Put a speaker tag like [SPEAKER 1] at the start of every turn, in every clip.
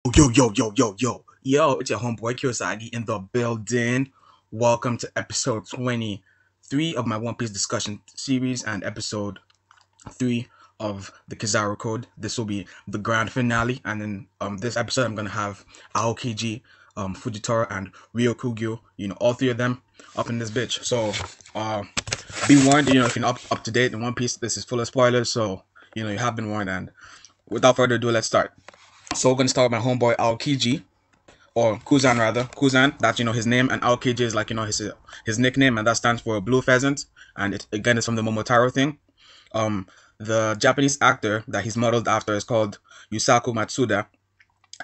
[SPEAKER 1] Yo, it's your homeboy Kiyosaagi in the building. Welcome to episode 23 of my One Piece discussion series and episode 3 of the Kizaru Code. This will be the grand finale, and in this episode I'm gonna have Aokiji, Fujitora, and Ryokugyu, all three of them up in this bitch. So be warned, if you're not up to date in One Piece, this is full of spoilers, so you have been warned. And without further ado, let's start. So we're gonna start with my homeboy Aokiji, or Kuzan rather. Kuzan, that's his name, and Aokiji is like his nickname, and that stands for blue pheasant. And it again is from the Momotaro thing. The Japanese actor that he's modeled after is called Yusaku Matsuda,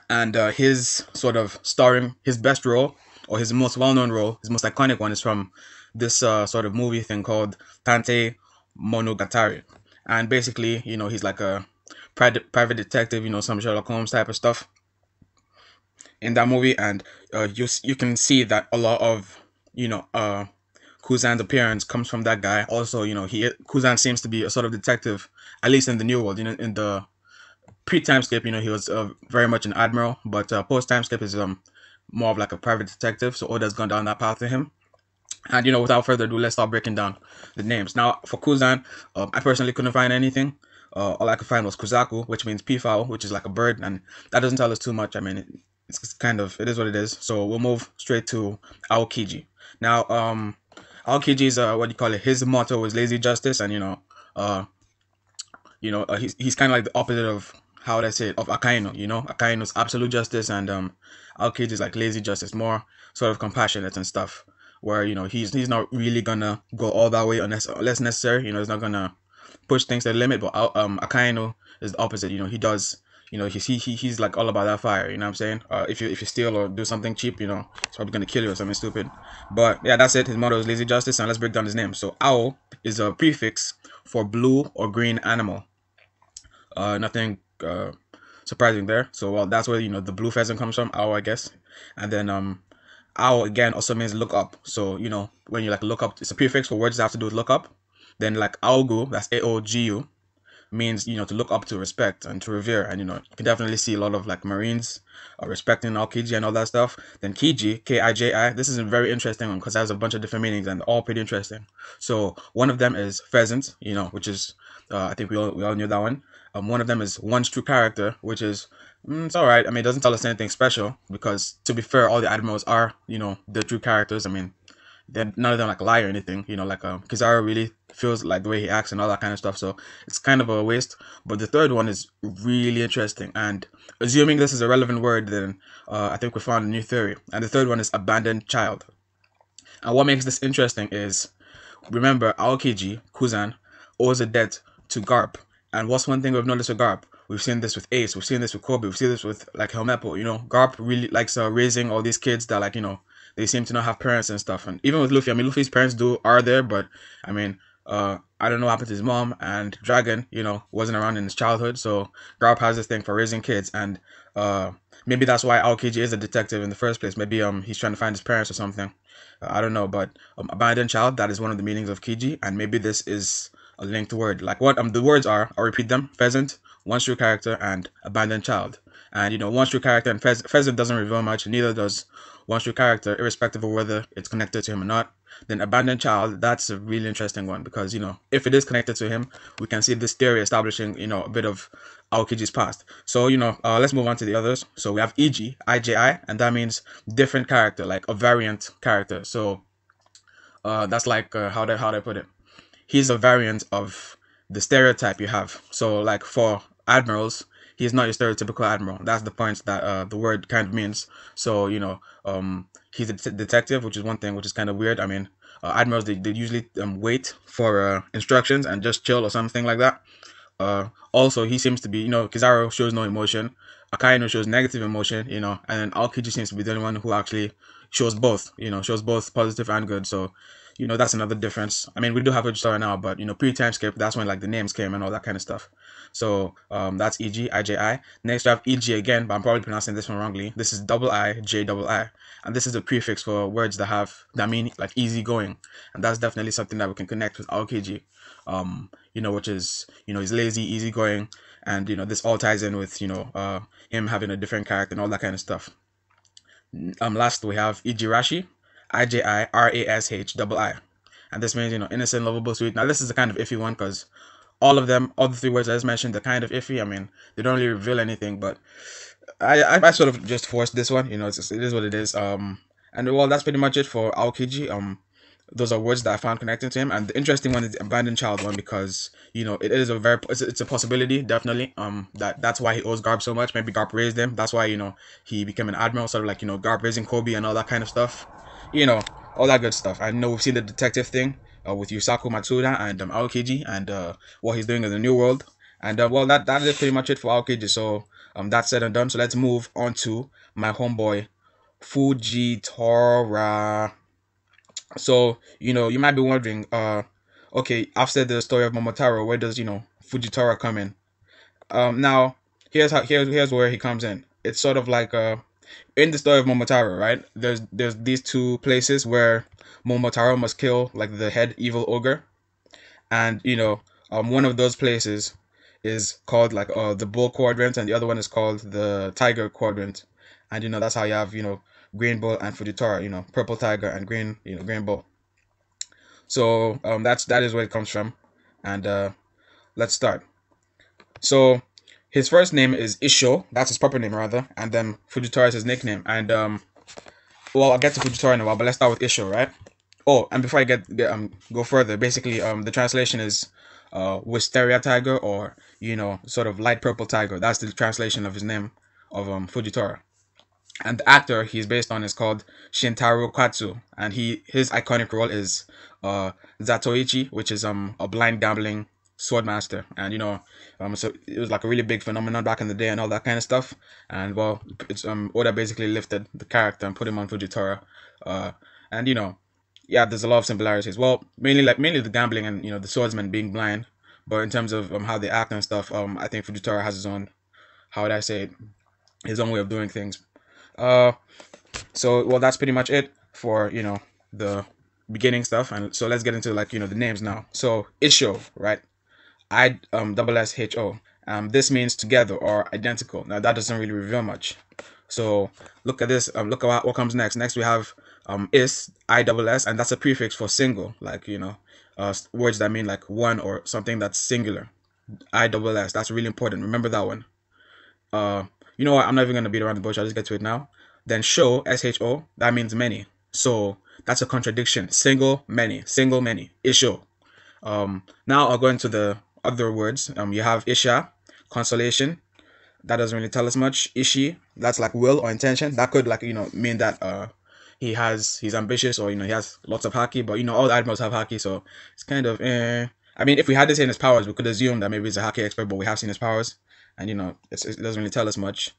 [SPEAKER 1] and his sort of starring, his best role, or his most well-known role, his most iconic one, is from this sort of movie thing called Tantei Monogatari. And basically, he's like a private detective, some Sherlock Holmes type of stuff in that movie. And you can see that a lot of Kuzan's appearance comes from that guy. Also, Kuzan seems to be a sort of detective, at least in the new world. In the pre-time skip, he was very much an admiral, but post-time skip is more of like a private detective. So Oda's gone down that path to him. And without further ado, let's start breaking down the names. Now, for Kuzan, I personally couldn't find anything. All I could find was Kuzaku, which means peafowl, which is like a bird, and that doesn't tell us too much. I mean, it's kind of, it is what it is. So we'll move straight to Aokiji. Now, Aokiji's what do you call it? His motto is lazy justice, and he's kind of like the opposite of, how would I say it, of Akainu. Akainu's absolute justice, and Aokiji is like lazy justice, more sort of compassionate and stuff. Where he's not really gonna go all that way unless necessary. He's not gonna push things to the limit. But Akainu is the opposite. He does. He's like all about that fire. You know what I'm saying? If you steal or do something cheap, he's probably gonna kill you or something stupid. But yeah, that's it. His motto is lazy justice, and let's break down his name. So Ao is a prefix for blue or green animal. Nothing surprising there. So well, that's where the blue pheasant comes from. Ao, I guess. And then Ao again also means look up. So when you like look up, it's a prefix for words that have to do with look up. Then like Aogu, that's Aogu, means to look up to, respect and to revere. And you can definitely see a lot of like Marines respecting Aokiji and all that stuff. Then Kiji, Kiji, this is a very interesting one because it has a bunch of different meanings and all pretty interesting. So one of them is pheasant, which is I think we all knew that one. One of them is one's true character, which is it's all right. I mean, it doesn't tell us anything special because, to be fair, all the admirals are the true characters. I mean, none of them like lie or anything. Like Kizaru really feels like the way he acts and all that kind of stuff. So it's kind of a waste. But the third one is really interesting. And assuming this is a relevant word, then I think we found a new theory. And the third one is abandoned child. And what makes this interesting is, remember, Aokiji, Kuzan, owes a debt to Garp. And what's one thing we've noticed with Garp? We've seen this with Ace, we've seen this with Kobe, we've seen this with like Helmeppo. Garp really likes raising all these kids that like, they seem to not have parents and stuff. And even with Luffy, I mean, Luffy's parents are there, but I mean, I don't know what happened to his mom, and Dragon, wasn't around in his childhood. So Garp has this thing for raising kids, and maybe that's why Aokiji is a detective in the first place. Maybe he's trying to find his parents or something. I don't know, but abandoned child, that is one of the meanings of Kiji, and maybe this is a linked word. Like what the words are, I'll repeat them: pheasant, one's true character, and abandoned child. And one's true character and pheasant doesn't reveal much, neither does one's true character, irrespective of whether it's connected to him or not. Then abandoned child, that's a really interesting one because if it is connected to him, we can see this theory establishing a bit of Aokiji's past. So let's move on to the others. So we have Iji, IJI, and that means different character, like a variant character. So that's like how do I put it? He's a variant of the stereotype you have. So like for admirals, he's not your stereotypical admiral. That's the point that the word kind of means. So he's a detective, which is one thing, which is kind of weird. I mean, admirals, they usually wait for instructions and just chill or something like that. Also, he seems to be, Kizaru shows no emotion, Akainu shows negative emotion, and then Aokiji seems to be the only one who actually shows both, shows both positive and good. So that's another difference. I mean, we do have Fujitora now, but pre-time skip, that's when like the names came and all that kind of stuff. So that's EG, IJI. Next we have EG again, but I'm probably pronouncing this one wrongly. This is double I, J double I. And this is a prefix for words that mean like easygoing. And that's definitely something that we can connect with Aokiji. Which is, he's lazy, easygoing. and this all ties in with him having a different character and all that kind of stuff. Last we have Ijirashi, Ijirashi, and this means innocent, lovable, sweet. Now this is a kind of iffy one because all the three words I just mentioned, they're kind of iffy. I mean, they don't really reveal anything, but I sort of just forced this one. It is what it is. And well, that's pretty much it for Aokiji. Those are words that I found connecting to him, and the interesting one is the abandoned child one because it is it's a possibility, definitely. That's why he owes Garp so much. Maybe Garp raised him. That's why he became an admiral, sort of like Garp raising Kobe and all that kind of stuff. All that good stuff. I know we've seen the detective thing with Yusaku Matsuda and Aokiji and what he's doing in the New World. And well, that is pretty much it for Aokiji. So that's said and done. So let's move on to my homeboy Fujitora. So you might be wondering, okay, after the story of Momotaro, where does Fujitora come in? Now here's where he comes in. It's sort of like in the story of Momotaro, right? There's these two places where Momotaro must kill like the head evil ogre, and one of those places is called like the bull quadrant, and the other one is called the tiger quadrant, and that's how you have green bull and Fujitora, purple tiger and green green bull. So that is where it comes from, and let's start. So his first name is Isho. That's his proper name, rather. And then Fujitora is his nickname. And well, I'll get to Fujitora in a while, but let's start with Isho, right? Oh, and before I go further, basically the translation is Wisteria Tiger, or sort of light purple tiger. That's the translation of his name of Fujitora. And the actor he's based on is called Shintaro Katsu, and his iconic role is Zatoichi, which is a blind gambling swordmaster, and so it was like a really big phenomenon back in the day and all that kind of stuff. And well, it's Oda basically lifted the character and put him on Fujitora, and yeah, there's a lot of similarities. Well, mainly the gambling and the swordsman being blind, but in terms of how they act and stuff, I think Fujitora has his own, how would I say it, his own way of doing things. So well, that's pretty much it for the beginning stuff, and so let's get into like the names now. So Isho, right? ISSHO. This means together or identical. Now that doesn't really reveal much. So look at this. Look at what comes next. Next we have ISS, and that's a prefix for single, like words that mean like one or something that's singular. ISS. That's really important. Remember that one. You know what? I'm not even gonna beat around the bush. I'll just get to it now. Then SHO, SHO, that means many. So that's a contradiction. Single, many. Single, many. Isho. Now I'll go into the other words. You have Isha, consolation. That doesn't really tell us much. Ishi, that's like will or intention. That could like mean that he's ambitious, or he has lots of haki. But all the admirals have haki, so it's kind of I mean, if we had this in his powers, we could assume that maybe he's a haki expert, but we have seen his powers, and it doesn't really tell us much.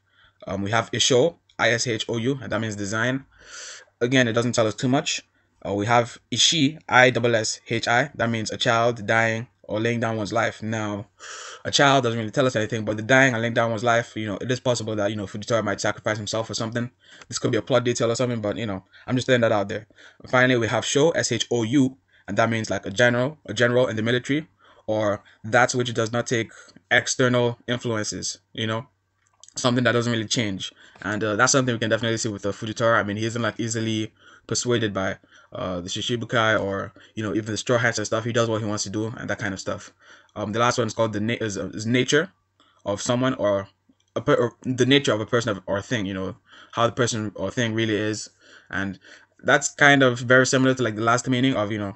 [SPEAKER 1] We have Isho, ISHOU, and that means design. Again, it doesn't tell us too much. We have Ishi, ISSHI, that means a child dying or laying down one's life. Now, a child doesn't really tell us anything, but the dying and laying down one's life, it is possible that Fujitora might sacrifice himself or something. This could be a plot detail or something, but I'm just throwing that out there. Finally, we have SHO, SHOU, and that means like a general in the military, or that which does not take external influences, something that doesn't really change. And that's something we can definitely see with Fujitora. I mean, he isn't like easily persuaded by the Shishibukai or even the Straw Hats and stuff. He does what he wants to do and that kind of stuff. The last one is called is nature of someone, or the nature of a person or thing. How the person or thing really is, and that's kind of very similar to like the last meaning of the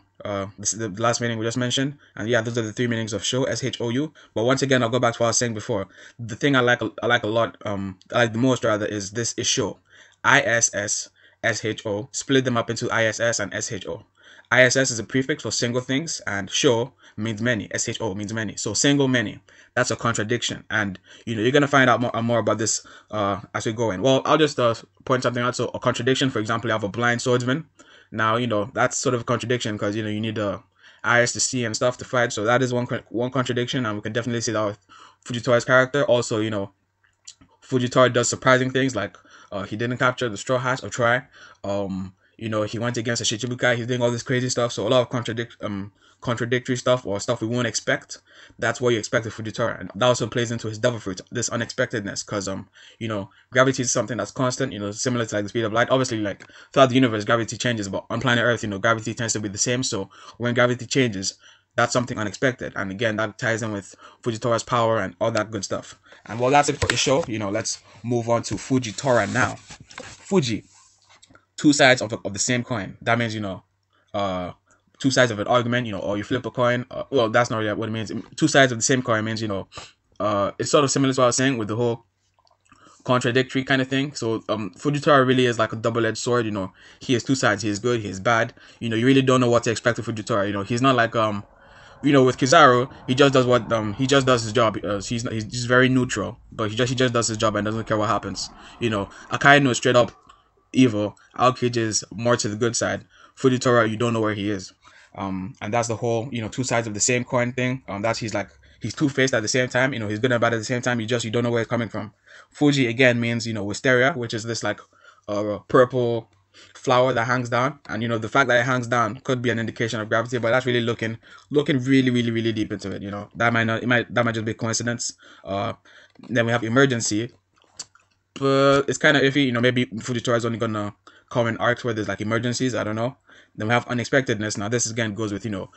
[SPEAKER 1] last meaning we just mentioned. And yeah, those are the three meanings of SHO, SHOU. But once again, I'll go back to what I was saying before. The thing I like a lot, I like the most rather, is this Isho, ISSSHO. Split them up into ISS and SHO. ISS is a prefix for single things, and SHO means many. SHO means many. So single, many. That's a contradiction, and you're gonna find out more about this as we go in. Well, I'll just point something out. So a contradiction, for example, you have a blind swordsman. Now that's sort of a contradiction because you need eyes to see and stuff to fight. So that is one contradiction, and we can definitely see that with Fujitora's character. Also, Fujitora does surprising things, like he didn't capture the Straw Hats or try. You know, he went against a Shichibukai. He's doing all this crazy stuff. So a lot of contradictory stuff, or stuff we won't expect. That's what you expect with Fujitora, and that also plays into his devil fruit, this unexpectedness, because you know, gravity is something that's constant. You know, similar to like the speed of light. Obviously, like throughout the universe, gravity changes, but on planet Earth, you know, gravity tends to be the same. So when gravity changes, that's something unexpected, and again, that ties in with Fujitora's power and all that good stuff. And well, that's it for the show. You know, let's move on to Fujitora now. Fuji, two sides of the same coin. That means, you know, two sides of an argument, you know, or you flip a coin. Well, that's not really what it means. Two sides of the same coin means, you know, it's sort of similar to what I was saying with the whole contradictory kind of thing. So Fujitora really is like a double-edged sword. You know, he has two sides. He is good, he is bad. You know, you really don't know what to expect with Fujitora. You know, he's not like you know, with Kizaru, he just does what he just does his job. He's just very neutral, but he just does his job and doesn't care what happens. You know, Akainu is straight up evil. Aokiji is more to the good side. Fujitora, you don't know where he is. And that's the whole, you know, two sides of the same coin thing. That's he's two-faced at the same time. You know, he's good and bad at the same time. You don't know where it's coming from. Fuji again means, you know, wisteria, which is this like purple flower that hangs down, and you know, the fact that it hangs down could be an indication of gravity, but that's really looking really deep into it. You know, that might just be a coincidence. Then we have emergency, but it's kind of iffy. You know, maybe Fujitora is only gonna come in arcs where there's like emergencies. I don't know. Then we have unexpectedness. Now this again goes with, you know,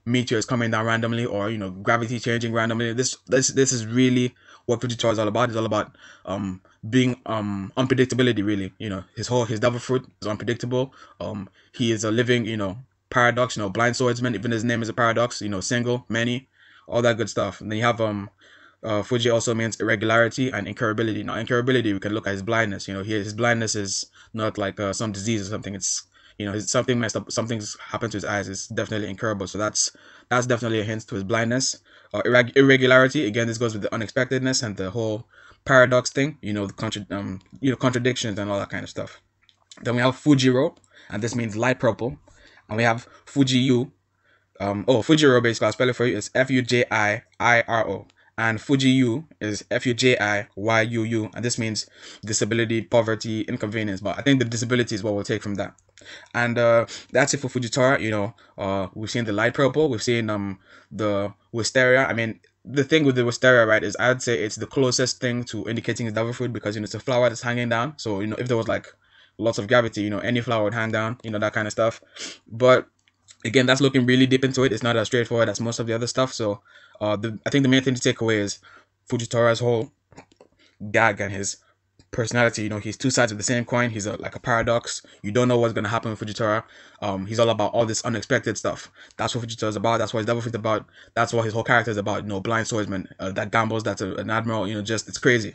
[SPEAKER 1] meteors coming down randomly, or you know, gravity changing randomly. This is really what Fujitora is all about. It's all about being unpredictability, really. You know, his devil fruit is unpredictable. He is a living, you know, paradox. You know, blind swordsman. Even his name is a paradox. You know, single, many, all that good stuff. And then you have Fuji also means irregularity and incurability. Now, incurability, we can look at his blindness. You know, his blindness is not like some disease or something. It's, you know, something messed up, something's happened to his eyes. It's definitely incurable. So that's definitely a hint to his blindness. Irregularity, again, this goes with the unexpectedness and the whole paradox thing. You know, the contradictions and all that kind of stuff. Then we have Fujiro, and this means light purple. And we have Fujiyu. Fujiro, basically, I'll spell it for you. It's Fujiiro. And Fujiyu is Fujiyu, and this means disability, poverty, inconvenience. But I think the disability is what we'll take from that. And that's it for Fujitora. You know, we've seen the light purple, we've seen the wisteria. I mean, the thing with the wisteria, right, is I'd say it's the closest thing to indicating his devil fruit, because you know, it's a flower that's hanging down. So you know, if there was like lots of gravity, you know, any flower would hang down. You know, that kind of stuff. But again, that's looking really deep into it. It's not as straightforward as most of the other stuff. So I think the main thing to take away is Fujitora's whole gag and his personality. You know, he's two sides of the same coin. He's like a paradox. You don't know what's gonna happen with Fujitora. He's all about all this unexpected stuff. That's what Fujitora is about. That's what his devil fruit is about. That's what his whole character is about. You know, blind swordsman that gambles. That's an admiral. You know, just it's crazy.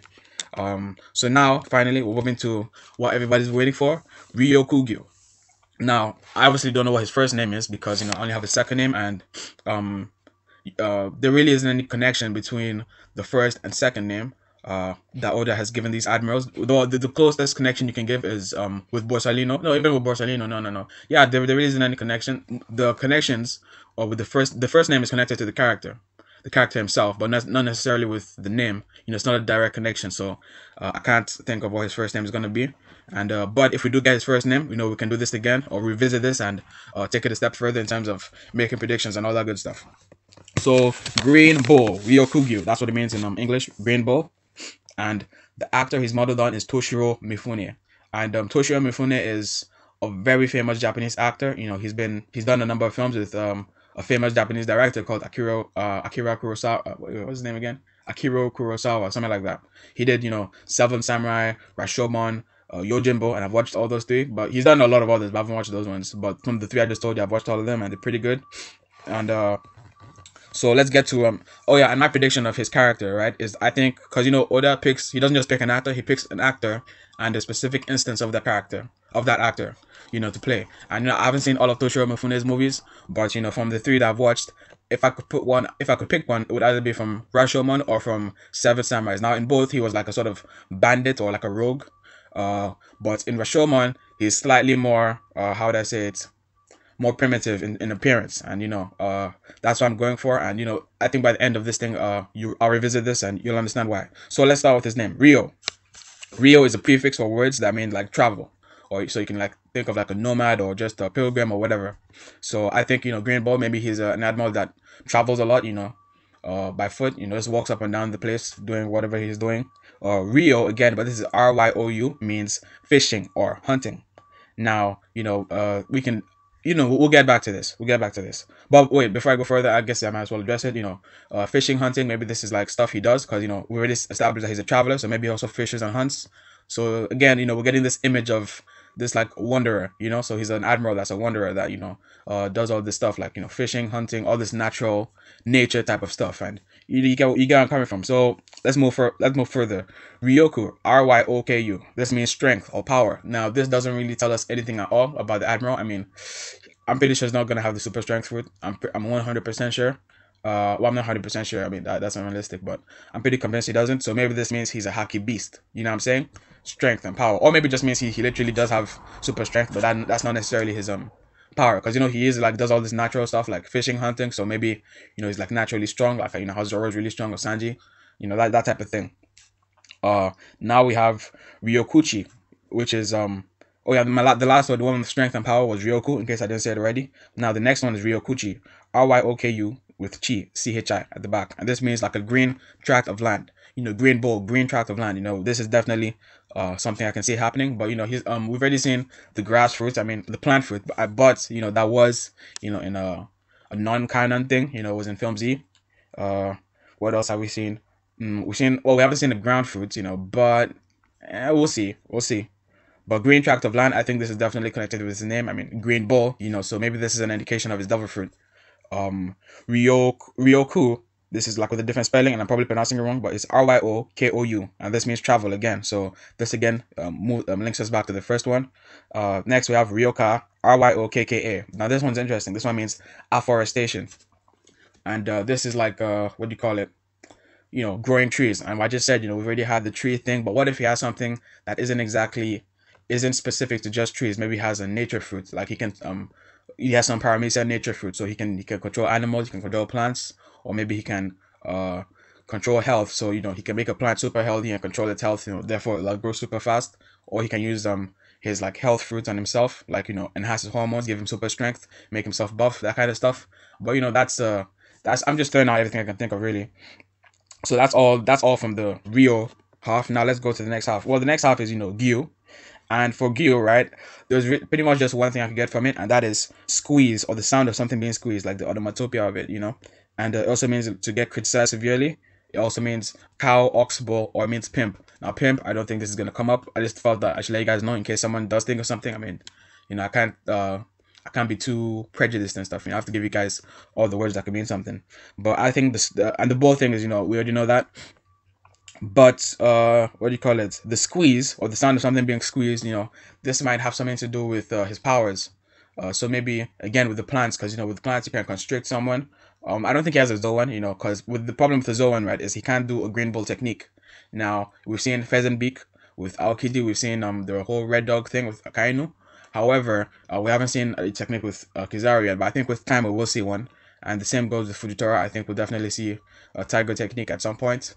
[SPEAKER 1] So now finally we're moving to what everybody's waiting for, Ryokugyu. Now, I obviously don't know what his first name is, because you know, I only have his second name, and there really isn't any connection between the first and second name that Oda has given these admirals. Though the closest connection you can give is with Borsalino. No, even with Borsalino, no. Yeah, there really isn't any connection. The connections, or with the first name is connected to the character himself, but not necessarily with the name. You know, it's not a direct connection. So I can't think of what his first name is gonna be. And but if we do get his first name, you know, we can do this again, or revisit this and take it a step further in terms of making predictions and all that good stuff. So Green Bull, Ryokugyu, that's what it means in English, Green Bull. And the actor he's modeled on is Toshiro Mifune. And Toshiro Mifune is a very famous Japanese actor. You know, he's done a number of films with a famous Japanese director called Akira Kurosawa. What's his name again? Akira Kurosawa, something like that. He did, you know, Seven Samurai, Rashomon, Yojimbo, and I've watched all those three. But he's done a lot of others, but I haven't watched those ones. But from the three I just told you, I've watched all of them, and they're pretty good. And so let's get to oh yeah, and my prediction of his character, right, is I think, because you know, Oda he doesn't just pick an actor, he picks an actor and a specific instance of that actor, you know, to play. And you know, I haven't seen all of Toshiro Mifune's movies, but you know, from the three that I've watched, if I could pick one, it would either be from Rashomon or from Seven Samurais. Now in both, he was like a sort of bandit or like a rogue. But in Rashomon, he's slightly more, how would I say it, more primitive in appearance, and you know, that's what I'm going for. And you know, I think by the end of this thing, I'll revisit this and you'll understand why. So let's start with his name, Ryo. Ryo is a prefix for words that mean like travel, or so you can like think of like a nomad or just a pilgrim or whatever. So I think, you know, Green Bull, maybe he's an admiral that travels a lot, you know, by foot, you know, just walks up and down the place doing whatever he's doing. Rio again, but this is Ryou, means fishing or hunting. Now, you know, we can, you know, we'll get back to this. We'll get back to this. But wait, before I go further, I guess I might as well address it. You know, fishing, hunting, maybe this is like stuff he does because, you know, we already established that he's a traveler. So maybe he also fishes and hunts. So again, you know, we're getting this image of this like wanderer, you know, so he's an admiral that's a wanderer that, you know, does all this stuff like, you know, fishing, hunting, all this natural nature type of stuff. And you get where I'm coming from. So let's move further. Ryoku, Ryoku. This means strength or power. Now this doesn't really tell us anything at all about the admiral. I mean, I'm pretty sure he's not gonna have the super strength fruit. I'm 100% sure. Well, I'm not 100% sure. I mean, that's unrealistic, but I'm pretty convinced he doesn't. So maybe this means he's a haki beast. You know what I'm saying? Strength and power, or maybe just means he literally does have super strength, but that's not necessarily his power, because you know he is like does all this natural stuff like fishing, hunting. So maybe, you know, he's like naturally strong, like, you know, how Zoro is really strong or Sanji, you know, that type of thing. Now we have Ryokuchi, which is oh yeah, the last one, the one with strength and power, was Ryoku, in case I didn't say it already. Now the next one is Ryokuchi, Ryoku, with chi, chi at the back, and this means like a green tract of land. You know, green bowl, green tract of land. You know, this is definitely something I can see happening. But you know, he's we've already seen the grass fruits. I mean, the plant fruit. But you know, that was, you know, in a non-canon thing. You know, it was in Film Z. What else have we seen? We've seen, well, we haven't seen the ground fruits. You know, but we'll see. But green tract of land, I think this is definitely connected with his name. I mean, green bowl. You know, so maybe this is an indication of his devil fruit. Ryoku. This is like with a different spelling, and I'm probably pronouncing it wrong, but it's Ryokou, and this means travel again. So this again links us back to the first one. Next we have Ryoka, Ryokka. Now this one's interesting. This one means afforestation, and this is like what do you call it? You know, growing trees. And I just said, you know, we've already had the tree thing, but what if he has something that isn't specific to just trees? Maybe he has a nature fruit, like he has some paramecia nature fruit, so he can control animals, he can control plants, or maybe he can control health. So, you know, he can make a plant super healthy and control its health, you know, therefore it'll grow super fast. Or he can use his like health fruits on himself, like, you know, enhance his hormones, give him super strength, make himself buff, that kind of stuff. But you know, that's I'm just throwing out everything I can think of, really. So that's all from the Rio half. Now let's go to the next half. Well, the next half is, you know, Gyu. And for Kiiro, right, there's pretty much just one thing I could get from it, and that is squeeze, or the sound of something being squeezed, like the onomatopoeia of it, you know. And it also means to get criticized severely. It also means cow, ox, bull, or it means pimp. Now, pimp, I don't think this is going to come up. I just felt that I should let you guys know in case someone does think of something. I mean, you know, I can't be too prejudiced and stuff. You know, I have to give you guys all the words that could mean something. But I think and the bull thing is, you know, we already know that. But what do you call it, the squeeze, or the sound of something being squeezed, you know, this might have something to do with his powers. So maybe again with the plants, because you know, with plants you can constrict someone. I don't think he has a Zoan, you know, because with the problem with the Zoan, right, is he can't do a green bull technique. Now we've seen pheasant beak with Aokiji, we've seen the whole red dog thing with Akainu. However, we haven't seen a technique with Kizaru yet, but I think with time we will see one. And the same goes with Fujitora. I think we'll definitely see a tiger technique at some point.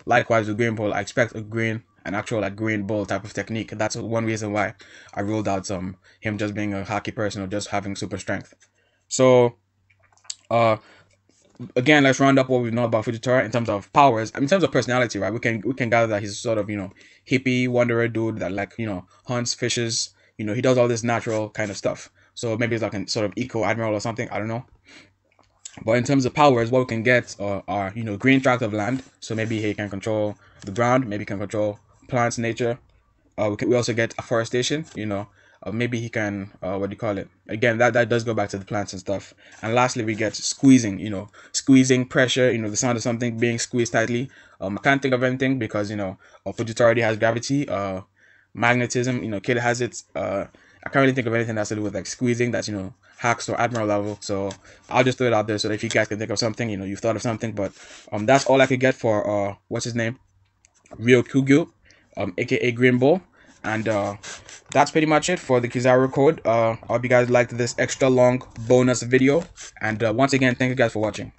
[SPEAKER 1] Likewise with green bull, I expect an actual like green bull type of technique. That's one reason why I ruled out him just being a haki person or just having super strength. So again, let's round up what we know about Fujitora in terms of powers. In terms of personality, right, we can gather that he's sort of, you know, hippie wanderer dude that, like, you know, hunts, fishes, you know, he does all this natural kind of stuff. So maybe it's like a sort of eco admiral or something, I don't know. But in terms of powers, what we can get are, you know, green tract of land. So maybe he can control the ground. Maybe he can control plants, nature. We also get afforestation, you know. Maybe he can, what do you call it? Again, that does go back to the plants and stuff. And lastly, we get squeezing, you know, squeezing, pressure, you know, the sound of something being squeezed tightly. I can't think of anything because, you know, Fujitora already has gravity, magnetism, you know, Kid has it. I can't really think of anything that's to do with like squeezing that's, you know, hacks or admiral level. So I'll just throw it out there so that if you guys can think of something, you know, you've thought of something. But that's all I could get for what's his name, Ryokugyu, aka Green Bull. And that's pretty much it for the Kizaru code. I hope you guys liked this extra long bonus video, and once again, thank you guys for watching.